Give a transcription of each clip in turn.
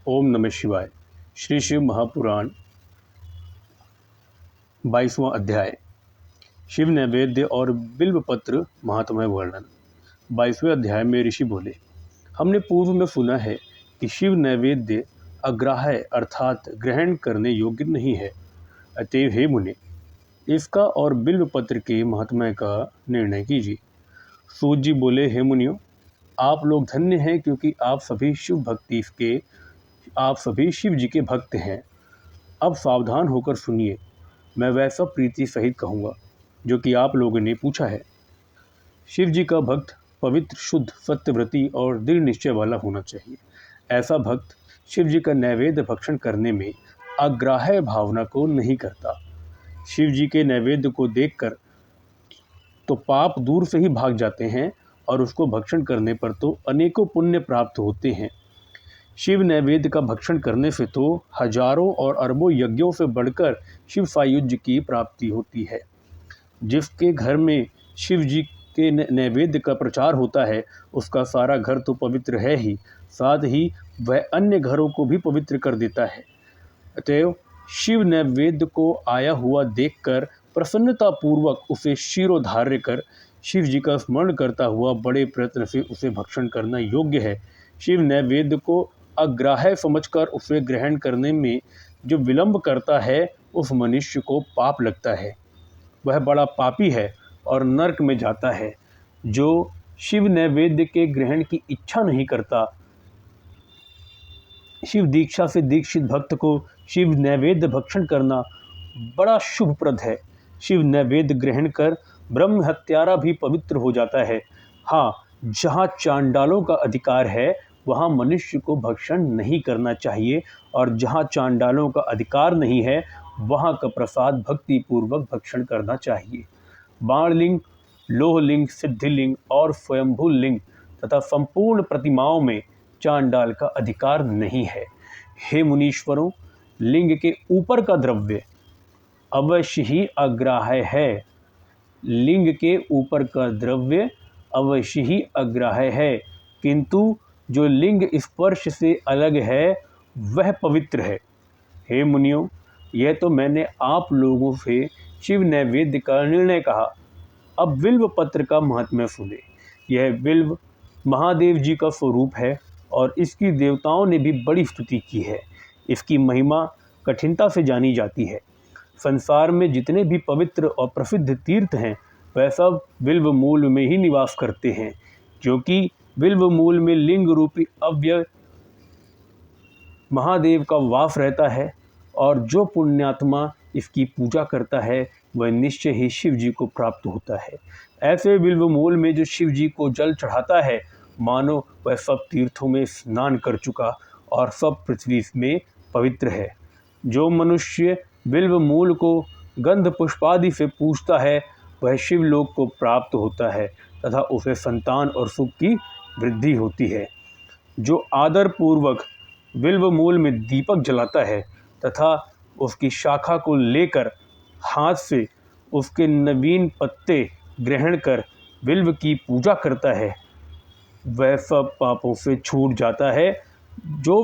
ओम नमः शिवाय। श्री शिव महापुराण 22वां अध्याय शिव नैवेद्य और बिल्वपत्र महात्म्य वर्णन। 22वें अध्याय में ऋषि बोले, हमने पूर्व में सुना है कि शिव नैवेद्य अग्राह्य अर्थात ग्रहण करने योग्य नहीं है। अतएव हे मुने, इसका और बिल्वपत्र के महात्म्य का निर्णय कीजिए। सूत जी बोले, हे मुनियों, आप लोग धन्य हैं क्योंकि आप सभी शिव जी के भक्त हैं। अब सावधान होकर सुनिए, मैं वैसा प्रीति सहित कहूँगा जो कि आप लोगों ने पूछा है। शिव जी का भक्त पवित्र, शुद्ध, सत्यव्रती और दृढ़ निश्चय वाला होना चाहिए। ऐसा भक्त शिव जी का नैवेद्य भक्षण करने में अग्राह्य भावना को नहीं करता। शिव जी के नैवेद्य को देखकर तो पाप दूर से ही भाग जाते हैं और उसको भक्षण करने पर तो अनेकों पुण्य प्राप्त होते हैं। शिव नैवेद्य का भक्षण करने से तो हजारों और अरबों यज्ञों से बढ़कर शिव सायुज्य की प्राप्ति होती है। जिसके घर में शिव जी के नैवेद्य का प्रचार होता है, उसका सारा घर तो पवित्र है ही, साथ ही वह अन्य घरों को भी पवित्र कर देता है। अतएव शिव नैवेद्य को आया हुआ देखकर प्रसन्नतापूर्वक उसे शिरोधार्य कर शिव जी का स्मरण करता हुआ बड़े प्रयत्न से उसे भक्षण करना योग्य है। शिव नैवेद्य को अग्राह्य समझकर उसे ग्रहण करने में जो विलंब करता है, उस मनुष्य को पाप लगता है। वह बड़ा पापी है और नरक में जाता है। जो शिव नैवेद्य के ग्रहण की इच्छा नहीं करता, शिव दीक्षा से दीक्षित भक्त को शिव नैवेद्य भक्षण करना बड़ा शुभप्रद है। शिव नैवेद्य ग्रहण कर ब्रह्म हत्यारा भी पवित्र हो जाता है। हाँ, जहाँ चांडालों का अधिकार है वहाँ मनुष्य को भक्षण नहीं करना चाहिए, और जहाँ चांडालों का अधिकार नहीं है वहाँ का प्रसाद भक्ति पूर्वक भक्षण करना चाहिए। बाणलिंग, लोहलिंग, सिद्धिलिंग और स्वयंभू लिंग तथा संपूर्ण प्रतिमाओं में चांडाल का अधिकार नहीं है। हे मुनीश्वरों, लिंग के ऊपर का द्रव्य अवश्य ही अग्राह्य है। लिंग के ऊपर का द्रव्य अवश्य ही अग्राह्य है, किंतु जो लिंग स्पर्श से अलग है वह पवित्र है। हे मुनियों, यह तो मैंने आप लोगों से शिव नैवेद्य का निर्णय कहा। अब बिल्व पत्र का महात्म्य सुने। यह बिल्व महादेव जी का स्वरूप है और इसकी देवताओं ने भी बड़ी स्तुति की है। इसकी महिमा कठिनता से जानी जाती है। संसार में जितने भी पवित्र और प्रसिद्ध तीर्थ हैं, वह सब बिल्व मूल में ही निवास करते हैं, क्योंकि बिल्व मूल में लिंग रूपी अव्यय महादेव का वास रहता है, और जो पुण्यात्मा इसकी पूजा करता है वह निश्चय ही शिव जी को प्राप्त होता है। ऐसे बिल्व मूल में जो शिव जी को जल चढ़ाता है, मानो वह सब तीर्थों में स्नान कर चुका और सब पृथ्वी में पवित्र है। जो मनुष्य बिल्व मूल को गंध पुष्पादि से पूजता है, वह शिवलोक को प्राप्त होता है तथा उसे संतान और सुख की वृद्धि होती है। जो आदर पूर्वक बिल्व मूल में दीपक जलाता है तथा उसकी शाखा को लेकर हाथ से उसके नवीन पत्ते ग्रहण कर बिल्व की पूजा करता है, वह सब पापों से छूट जाता है। जो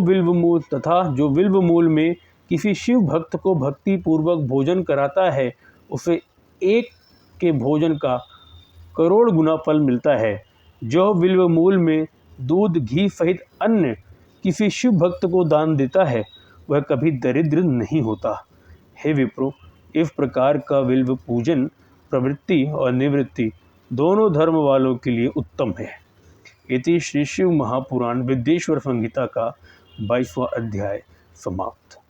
बिल्व मूल में किसी शिव भक्त को भक्ति पूर्वक भोजन कराता है, उसे एक के भोजन का करोड़ गुना फल मिलता है। जो बिल्व मूल में दूध, घी सहित अन्य किसी शिव भक्त को दान देता है, वह कभी दरिद्र नहीं होता। हे विप्रो, इस प्रकार का बिल्व पूजन प्रवृत्ति और निवृत्ति दोनों धर्म वालों के लिए उत्तम है। इति श्री शिव महापुराण विद्येश्वर संहिता का 22वां अध्याय समाप्त।